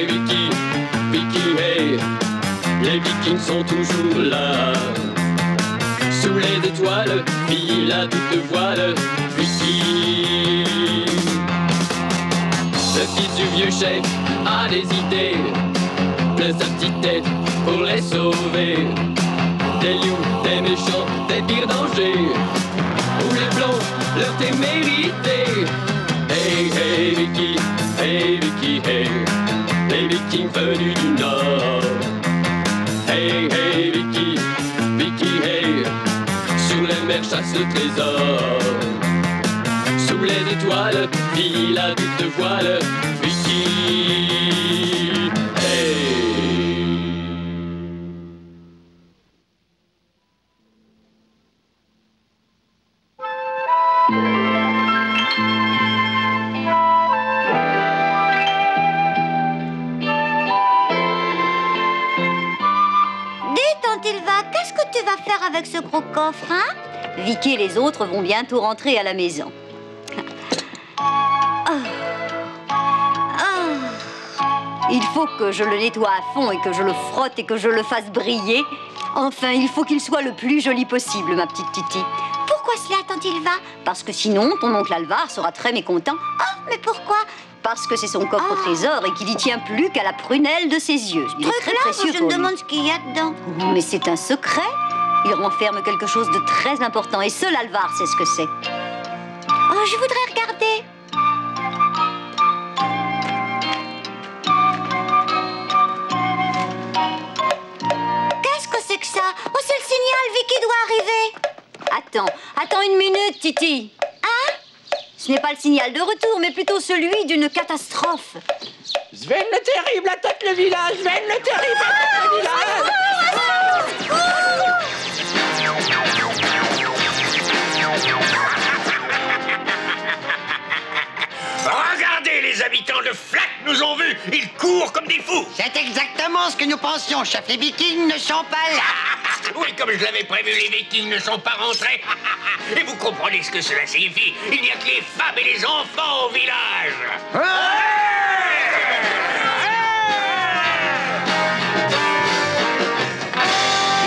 hey, Vicky, Vicky, hey. Les Vikings sont toujours là. Sous les étoiles, file à toute voile, Vicky. Le fils du vieux chef a des idées de sa petite tête pour les sauver. Des loups, des méchants, des pires dangers, où les blancs leur témérité. Hey, hey, Vicky, hey, Vicky, hey. Les Vikings venus du Nord. Hey, hey, Vicky, Vicky, hey. Sur les mers chasse le trésor. Sous les étoiles, file à toute voile, Vicky, hey. Qu'est-ce que tu vas faire avec ce gros coffre, hein? Vicky et les autres vont bientôt rentrer à la maison. Il faut que je le nettoie à fond et que je le frotte et que je le fasse briller. Enfin, il faut qu'il soit le plus joli possible, ma petite Titi. Pourquoi cela, tante Ilva? Parce que sinon, ton oncle Alvar sera très mécontent. Oh, mais pourquoi? Parce que c'est son coffre au trésor et qu'il y tient plus qu'à la prunelle de ses yeux. Il est très précieux je pour me lui. demande ce qu'il y a dedans. Mais c'est un secret. Il renferme quelque chose de très important et seul Alvar sait ce que c'est. Oh, je voudrais regarder. Qu'est-ce que c'est que ça? Oh, c'est le signal, Vicky doit arriver. Attends une minute, Titi. Hein? Ce n'est pas le signal de retour, mais plutôt celui d'une catastrophe. Sven le terrible attaque le village! Sven le terrible attaque le village! Regardez, les habitants de Flack nous ont vus! Ils courent comme des fous! C'est exactement ce que nous pensions, chef. Les Vikings ne sont pas là. Oui, comme je l'avais prévu, les Vikings ne sont pas rentrés. Et vous comprenez ce que cela signifie? Il n'y a que les femmes et les enfants au village.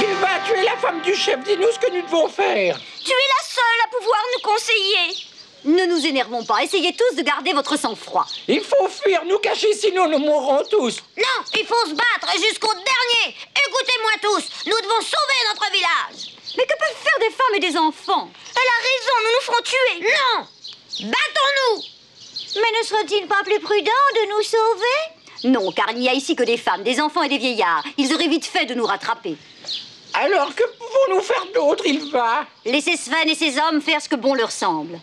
Il va tuer la femme du chef. Dis-nous ce que nous devons faire. Tu es la seule à pouvoir nous conseiller. Ne nous énervons pas. Essayez tous de garder votre sang-froid. Il faut fuir, nous cacher, sinon nous mourrons tous. Non, il faut se battre jusqu'au dernier. Écoutez-moi tous, nous devons sauver notre village. Mais que peuvent faire des femmes et des enfants? Elle a raison, nous nous ferons tuer. Non, battons-nous. Mais ne serait-il pas plus prudent de nous sauver? Non, car il n'y a ici que des femmes, des enfants et des vieillards. Ils auraient vite fait de nous rattraper. Alors, que pouvons-nous faire d'autre, il va? Laissez Sven et ses hommes faire ce que bon leur semble.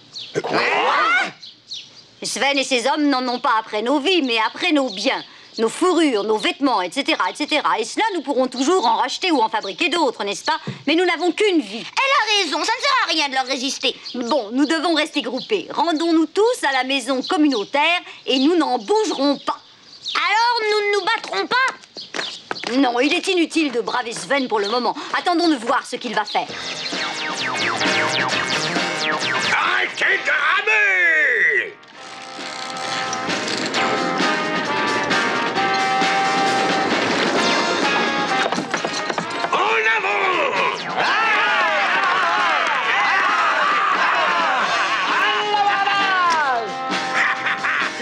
Sven et ses hommes n'en ont pas après nos vies, mais après nos biens, nos fourrures, nos vêtements, etc., etc. Et cela, nous pourrons toujours en racheter ou en fabriquer d'autres, n'est-ce pas? Mais nous n'avons qu'une vie. Elle a raison, ça ne sert à rien de leur résister. Bon, nous devons rester groupés. Rendons-nous tous à la maison communautaire et nous n'en bougerons pas. Alors, nous ne nous battrons pas? Non, il est inutile de braver Sven pour le moment. Attendons de voir ce qu'il va faire. Arrêtez de ramer! En avant!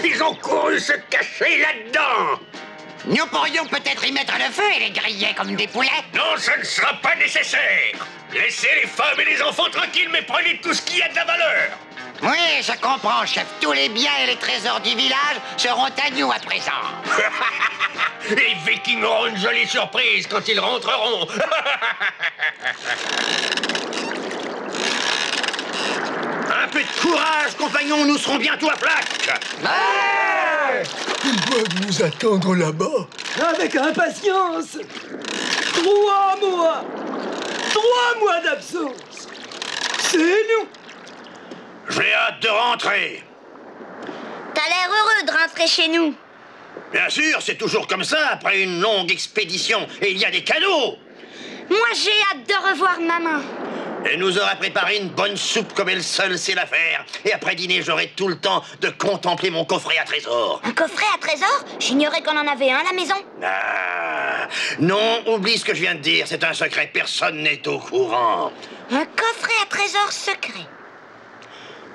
Ils ont couru se cacher là-dedans! Nous pourrions peut-être y mettre le feu et les griller comme des poulets. Non, ça ne sera pas nécessaire! Laissez les femmes et les enfants tranquilles, mais prenez tout ce qui a de la valeur! Oui, je comprends, chef. Tous les biens et les trésors du village seront à nous à présent. Les Vikings auront une jolie surprise quand ils rentreront! Un peu de courage, compagnons, nous serons bientôt à Flack! Ils doivent nous attendre là-bas. Avec impatience. 3 mois. 3 mois d'absence. C'est nous. J'ai hâte de rentrer. T'as l'air heureux de rentrer chez nous. Bien sûr, c'est toujours comme ça après une longue expédition. Et il y a des cadeaux. Moi, j'ai hâte de revoir maman. Elle nous aura préparé une bonne soupe comme elle seule sait la faire. Et après dîner, j'aurai tout le temps de contempler mon coffret à trésor. Un coffret à trésor? J'ignorais qu'on en avait un à la maison. Ah, non, oublie ce que je viens de dire. C'est un secret, personne n'est au courant. Un coffret à trésor secret.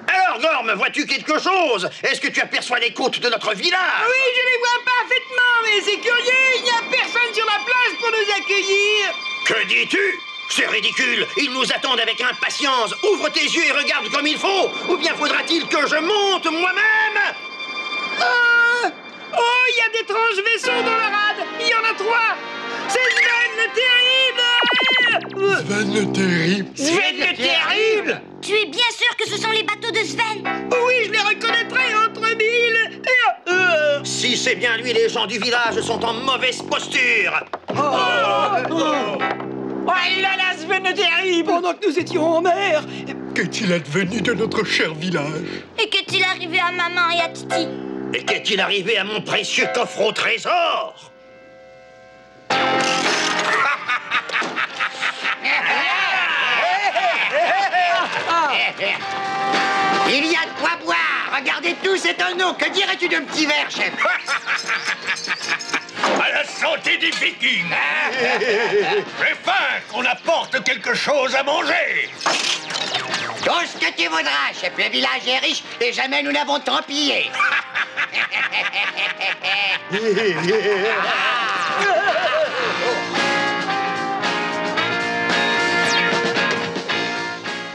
Alors, Gorme, vois-tu quelque chose? Est-ce que tu aperçois les côtes de notre village? Oui, je les vois parfaitement, mais c'est curieux, il n'y a personne sur la plage pour nous accueillir. Que dis-tu? C'est ridicule, ils nous attendent avec impatience. Ouvre tes yeux et regarde comme il faut. Ou bien faudra-t-il que je monte moi-même? Oh, il y a d'étranges vaisseaux dans la rade. Il y en a 3. C'est Sven le terrible. Sven le terrible. Sven le terrible. Tu es bien sûr que ce sont les bateaux de Sven? Oui, je les reconnaîtrai entre mille. Si c'est bien lui, les gens du village sont en mauvaise posture. Oh, il a la Sven le terrible. Pendant que nous étions en mer, Qu'est-il advenu de notre cher village? Et qu'est-il arrivé à maman et à Titi? Et qu'est-il arrivé à mon précieux coffre au trésor? Il y a de quoi boire. Regardez tout, c'est un eau. Que dirais-tu d'un petit verre, chef? À la santé des Vikings. J'ai faim, qu'on apporte quelque chose à manger. Tout ce que tu voudras, chef. Le village est riche et jamais nous n'avons tant pillé.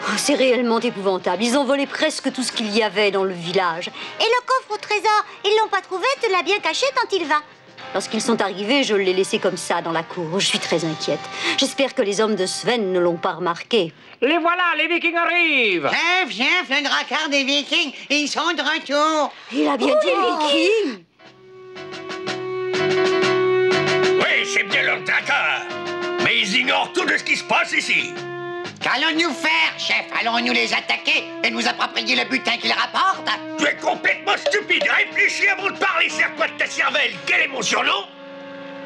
Oh, c'est réellement épouvantable. Ils ont volé presque tout ce qu'il y avait dans le village. Et le coffre au trésor, ils l'ont pas trouvé, tu l'as bien caché tant il va. Lorsqu'ils sont arrivés, je l'ai laissé comme ça dans la cour. Je suis très inquiète. J'espère que les hommes de Sven ne l'ont pas remarqué. Les voilà, les Vikings arrivent. Chef, le dracard des Vikings, ils sont de retour. Il a bien dit Viking. Oui, c'est bien leur dracard. Mais ils ignorent tout de ce qui se passe ici. Qu'allons-nous faire, chef? Allons-nous les attaquer et nous approprier le butin qu'ils rapportent? Tu es complètement stupide. Réfléchis avant de parler, serre-toi de ta cervelle. Quel est mon surnom?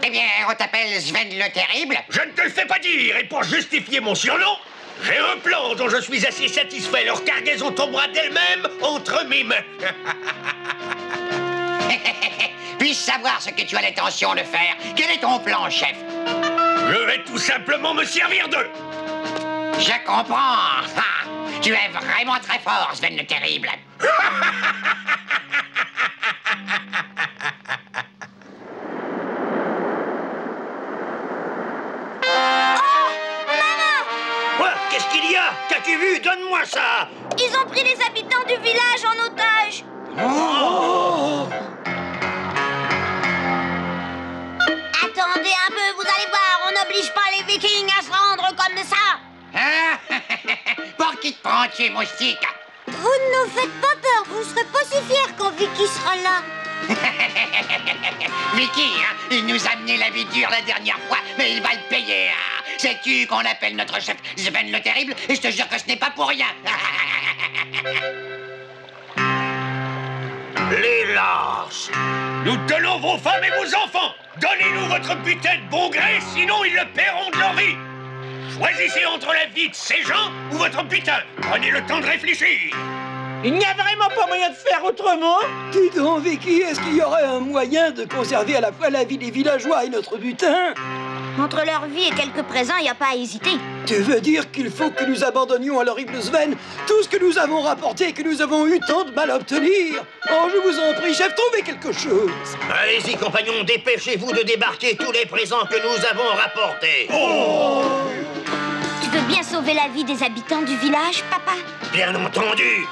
Eh bien, on t'appelle Sven le Terrible. Je ne te le fais pas dire. Et pour justifier mon surnom, j'ai un plan dont je suis assez satisfait. Leur cargaison tombera d'elle-même entre mes mains. Puis-je savoir ce que tu as l'intention de faire? Quel est ton plan, chef? Je vais tout simplement me servir d'eux. Je comprends. Ah, tu es vraiment très fort, Sven le Terrible. Quoi? Qu'est-ce qu'il y a? Qu'as-tu vu? Donne-moi ça. Ils ont pris les habitants du village en otage. Attendez un peu, vous allez voir, on n'oblige pas les Vikings à se rendre comme ça. Pour qui te prends-tu, moustique? Vous ne nous faites pas peur, vous serez pas si fiers quand Vicky sera là. Vicky, hein, il nous a amené la vie dure la dernière fois, mais il va le payer. Hein. Sais-tu qu'on l'appelle notre chef Sven le Terrible? Et je te jure que ce n'est pas pour rien. Les lâches! Nous tenons vos femmes et vos enfants! Donnez-nous votre butin de bon gré, sinon ils le paieront de leur vie! Choisissez entre la vie de ces gens ou votre butin! Prenez le temps de réfléchir! Il n'y a vraiment pas moyen de faire autrement. dis donc, Vicky, est-ce qu'il y aurait un moyen de conserver à la fois la vie des villageois et notre butin? Entre leur vie et quelques présents, il n'y a pas à hésiter. Tu veux dire qu'il faut que nous abandonnions à l'horrible Sven tout ce que nous avons rapporté et que nous avons eu tant de mal à obtenir? Oh, je vous en prie, chef, trouvez quelque chose. Allez-y, compagnons, dépêchez-vous de débarquer tous les présents que nous avons rapportés! Tu veux bien sauver la vie des habitants du village, papa? Bien entendu!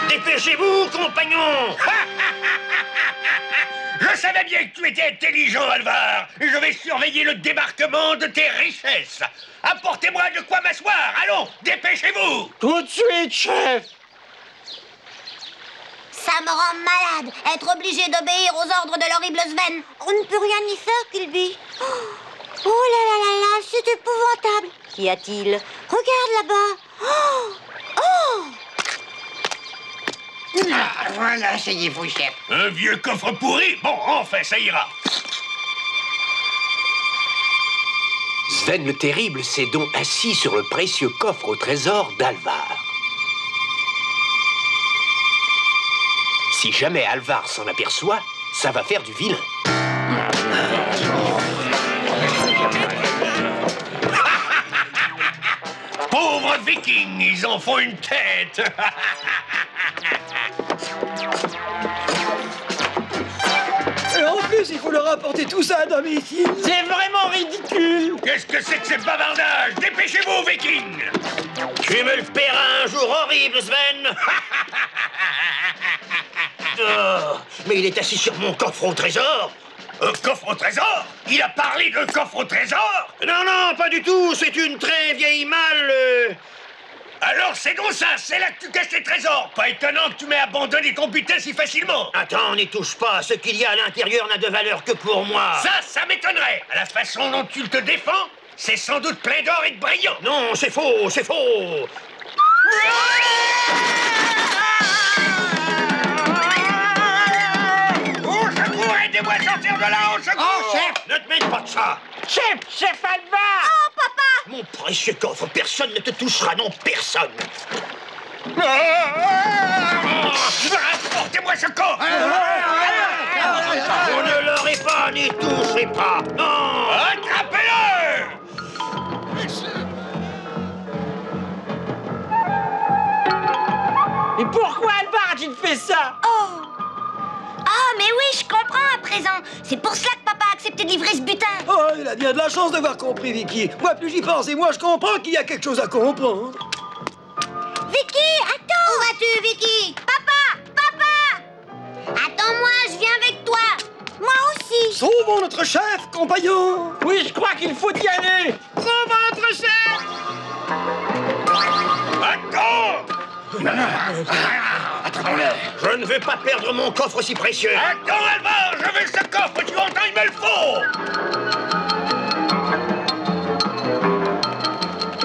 Dépêchez-vous, compagnons! Je savais bien que tu étais intelligent, Alvar, et je vais surveiller le débarquement de tes richesses. Apportez-moi de quoi m'asseoir. Allons, dépêchez-vous! Tout de suite, chef. Ça me rend malade, être obligé d'obéir aux ordres de l'horrible Sven. On ne peut rien y faire, Kilby. Oh là là là là, c'est épouvantable. Qu'y a-t-il? Regarde là-bas. Oh! Ah, voilà, asseyez-vous, chef. Un vieux coffre pourri? Bon, enfin, ça ira. Sven le Terrible s'est donc assis sur le précieux coffre au trésor d'Alvar. Si jamais Alvar s'en aperçoit, ça va faire du vilain. Pauvres vikings, ils en font une tête. Et en plus, il faut leur apporter tout ça à domicile. C'est vraiment ridicule. Qu'est-ce que c'est que ces bavardages? Dépêchez-vous, vikings. Tu me le paieras un jour horrible, Sven. Oh, mais il est assis sur mon coffre au trésor. Un coffre au trésor? Il a parlé de coffre au trésor? Non, non, pas du tout. C'est une très vieille malle. Alors c'est donc ça, c'est là que tu caches tes trésors. Pas étonnant que tu m'aies abandonné ton butin si facilement. Attends, n'y touche pas. Ce qu'il y a à l'intérieur n'a de valeur que pour moi. Ça m'étonnerait. À la façon dont tu te défends, c'est sans doute plein d'or et de brillants. Non, c'est faux, c'est faux. Au secours, aidez-moi à sortir de là, au secours. Oh, chef! Ne te mêle pas de ça. Chef Alvar. Oh, papa! Mon précieux coffre, personne ne te touchera, non, personne. Rapportez-moi ce coffre. Vous ne l'aurez pas, n'y touchez pas. Non. Attrapez-le. Et pourquoi Alvar a-t-il fait ça? Oh! Ah, mais oui, je comprends à présent. C'est pour cela que papa a accepté de livrer ce butin. Oh, il a bien de la chance d'avoir compris, Vicky. Moi, plus j'y pense, et moi, je comprends qu'il y a quelque chose à comprendre. Vicky, attends! Où vas-tu, Vicky? Papa! Papa! Attends-moi, je viens avec toi. Moi aussi. Sauvons notre chef, compagnon. Oui, je crois qu'il faut y aller. Sauve notre chef. Attends. Je ne veux pas perdre mon coffre si précieux. Attends, Alvar, je veux ce coffre, tu entends, il me le faut.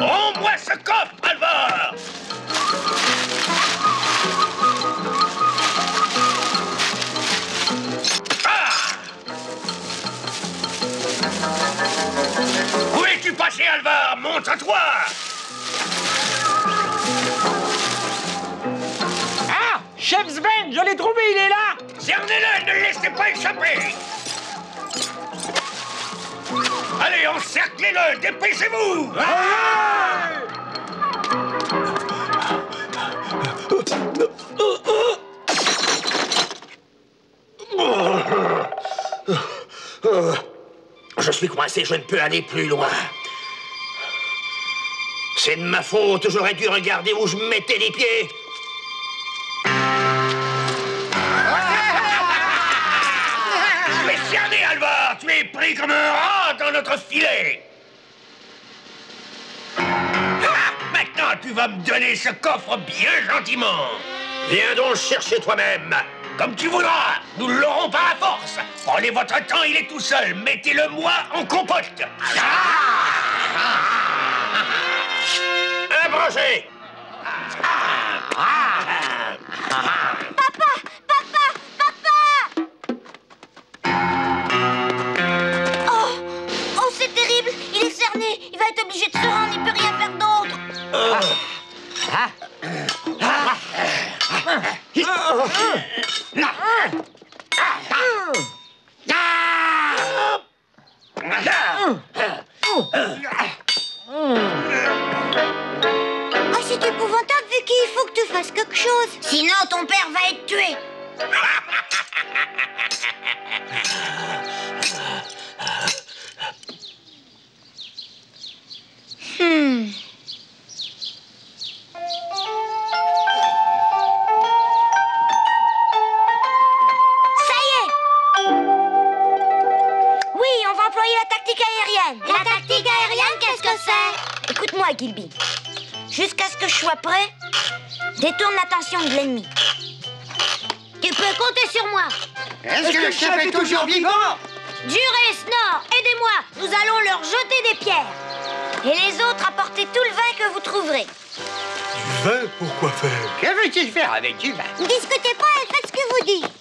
Rends-moi ce coffre, Alvar. Où es-tu passé, Alvar? Montre-toi. Ah, chef Sven, je l'ai trouvé, il est là. Cernez-le, ne le laissez pas échapper. Allez, encerclez-le, dépêchez-vous. Je suis coincé, je ne peux aller plus loin. C'est de ma faute, j'aurais dû regarder où je mettais les pieds. Mais cerné, Alvar, tu es pris comme un rat dans notre filet. Maintenant, tu vas me donner ce coffre bien gentiment. Viens donc le chercher toi-même. Comme tu voudras, nous l'aurons par la force. Prenez votre temps, il est tout seul. Mettez-le moi en compote. Approchez. Papa! Papa! Papa! Oh! Oh, c'est terrible! Il est cerné! Il va être obligé de se rendre, il peut rien faire d'autre! Oh, c'est épouvantable, Vicky! Il faut que tu fasses quelque chose! Sinon, ton père va être tué! Ça y est! Oui, on va employer la tactique aérienne. La tactique aérienne, qu'est-ce que c'est? Écoute-moi, Gilby. Jusqu'à ce que je sois prêt, détourne l'attention de l'ennemi. Tu peux compter sur moi. Est-ce que le chef est toujours vivant? Durez, Snor, aidez-moi. Nous allons leur jeter des pierres. Et les autres, apportez tout le vin que vous trouverez. Du vin, pourquoi faire? Que veux-tu faire avec du vin? Ne discutez pas et faites ce que vous dites.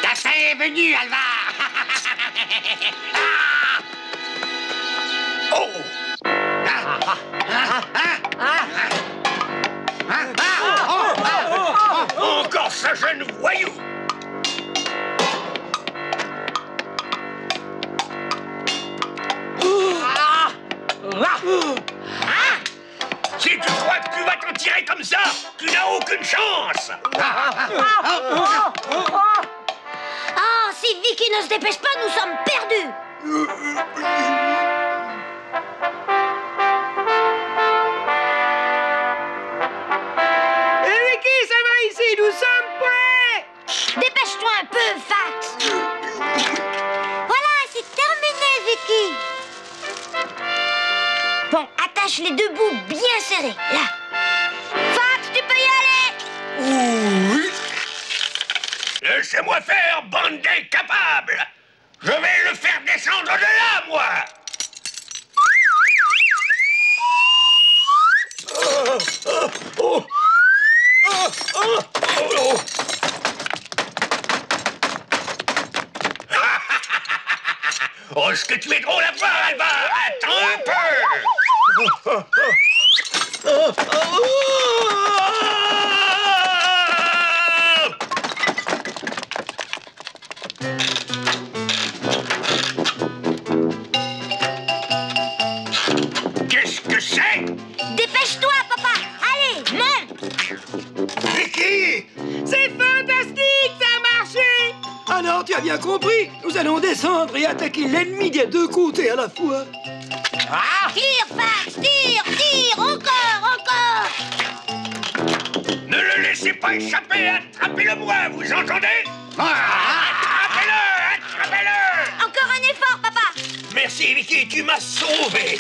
Ta faim est venu, Alvar. Oh! Encore ce jeune voyou! Si tu crois que tu vas t'en tirer comme ça, tu n'as aucune chance! Oh, si Vicky ne se dépêche pas, nous sommes perdus. Et Vicky, ça va ici, nous sommes prêts. Dépêche-toi un peu, Fax. Voilà, c'est terminé, Vicky. Bon, attache les deux bouts bien serrés, là. Fax, tu peux y aller. Oui. Laissez-moi faire, bande d'incapables! Je vais le faire descendre de là, moi! Oh, ce que tu es drôle à voir, Alvar! Attends un peu! Qu'est-ce que c'est? Dépêche-toi, papa. Allez, monte. Vicky! C'est fantastique, ça a marché. Alors, tu as bien compris. Nous allons descendre et attaquer l'ennemi des deux côtés à la fois. Tire, Fax, tire, encore. Ne le laissez pas échapper! Attrapez-le moi, vous entendez? Attrapez-le! Encore un effort, papa. Merci, Vicky, tu m'as sauvé!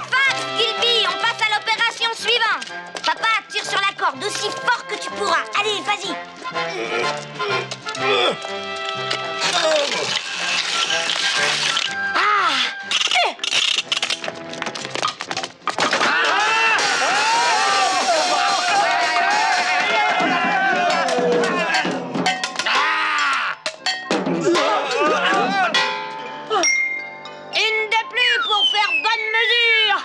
Fax, Gilby, on passe à l'opération suivante. Papa, tire sur la corde aussi fort que tu pourras. Allez, vas-y. Une de plus pour faire bonne mesure.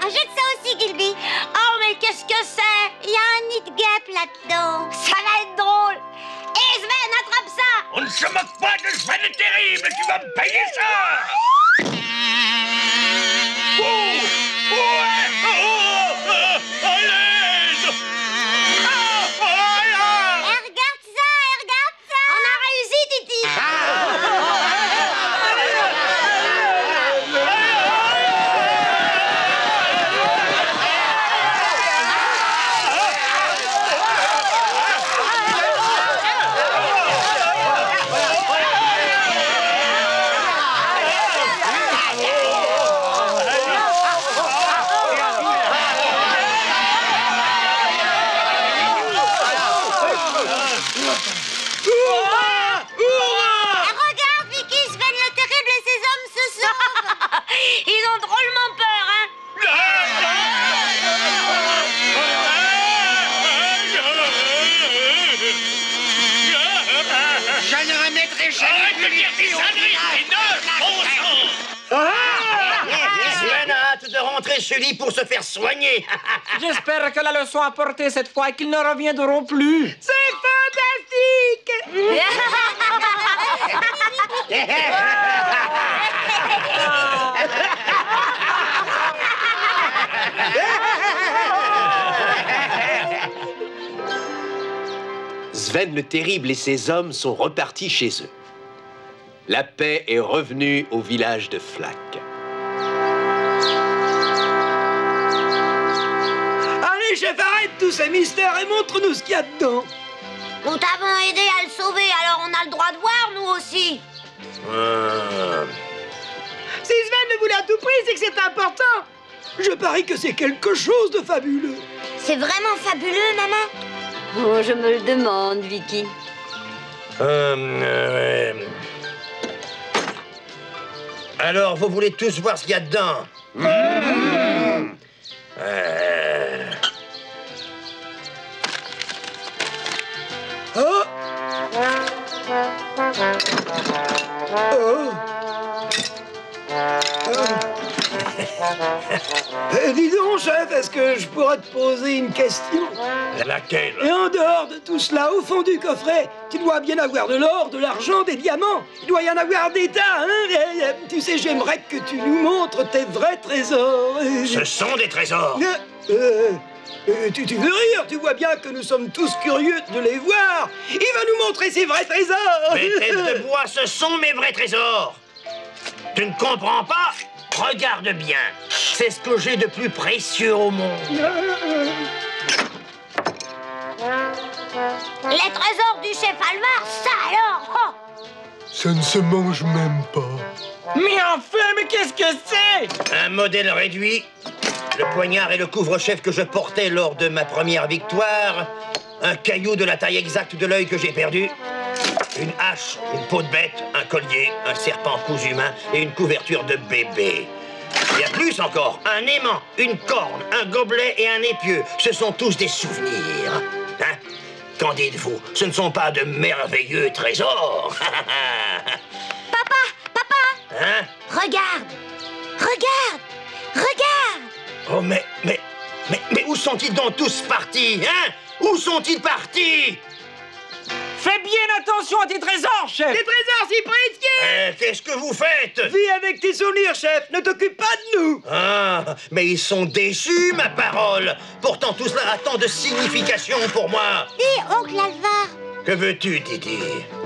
Jette ça aussi, Gilby. Oh, mais qu'est-ce que c'est? Il y a un nid de guêpe là-dedans. Ça va être drôle. Et Sven, attrape ça. On ne se moque pas de Sven le terrible, tu vas me payer ça! Regarde ça. On a réussi, Titi. Regarde, Vicky, Sven le terrible et ses hommes se sauvent. Ils ont drôlement peur, hein. Je ne remettrai jamais Arrête de plus dire des les pieds au âneries, village. et neuf, bon sang! Sven a hâte de rentrer chez lui pour se faire soigner. J'espère que la leçon a porté cette fois et qu'ils ne reviendront plus. C'est fantastique. Sven le terrible et ses hommes sont repartis chez eux. La paix est revenue au village de Flack. Allez, chef, arrête tous ces mystères et montre-nous ce qu'il y a dedans. Nous t'avons aidé à le sauver, alors on a le droit de voir, nous aussi. Si Sven le voulait à tout prix, c'est que c'est important. Je parie que c'est quelque chose de fabuleux. C'est vraiment fabuleux, maman. Oh, je me le demande, Vicky. Alors, vous voulez tous voir ce qu'il y a dedans? Oh. Dis donc, chef, est-ce que je pourrais te poser une question? Laquelle? Et en dehors de tout cela, au fond du coffret, tu dois bien avoir de l'or, de l'argent, des diamants. Il doit y en avoir des tas, hein? Tu sais, j'aimerais que tu nous montres tes vrais trésors. Ce sont des trésors. Tu veux rire? Tu vois bien que nous sommes tous curieux de les voir. Il va nous montrer ses vrais trésors. Mes têtes de bois, ce sont mes vrais trésors. Tu ne comprends pas? Regarde bien. C'est ce que j'ai de plus précieux au monde. Les trésors du chef Almar, ça alors! Ça ne se mange même pas. Mais enfin, mais qu'est-ce que c'est? Un modèle réduit, le poignard et le couvre-chef que je portais lors de ma première victoire, un caillou de la taille exacte de l'œil que j'ai perdu, une hache, une peau de bête, un collier, un serpent cousu humain et une couverture de bébé. Il y a plus encore, un aimant, une corne, un gobelet et un épieu. Ce sont tous des souvenirs. Hein? Qu'en dites-vous? Ce ne sont pas de merveilleux trésors. Papa! Hein? Regarde! Regarde! Regarde! Oh, mais où sont-ils donc tous partis, hein? Où sont-ils partis? Fais bien attention à tes trésors, chef. Des trésors si précieux! Qu'est-ce que vous faites? Vis avec tes souvenirs, chef. Ne t'occupe pas de nous. Ah, mais ils sont déçus, ma parole. Pourtant, tout cela a tant de signification pour moi. Hé, oncle Alvar, Que veux-tu, Didi?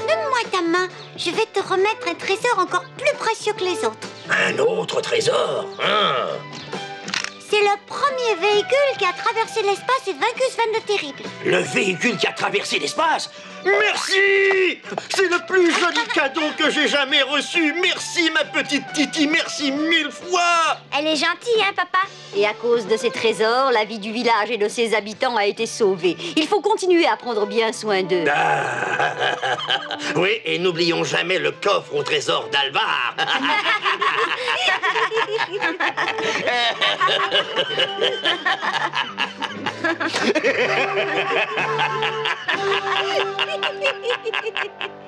donne-moi ta main. Je vais te remettre un trésor encore plus précieux que les autres. Un autre trésor, hein? C'est le premier véhicule qui a traversé l'espace et vaincu Sven le Terrible. Le véhicule qui a traversé l'espace? Merci! C'est le plus joli cadeau que j'ai jamais reçu. Merci, ma petite Titi, merci 1000 fois! Elle est gentille, hein, papa? Et à cause de ces trésors, la vie du village et de ses habitants a été sauvée. Il faut continuer à prendre bien soin d'eux. Ah, oui, et n'oublions jamais le coffre au trésor d'Alvar. Hehehehe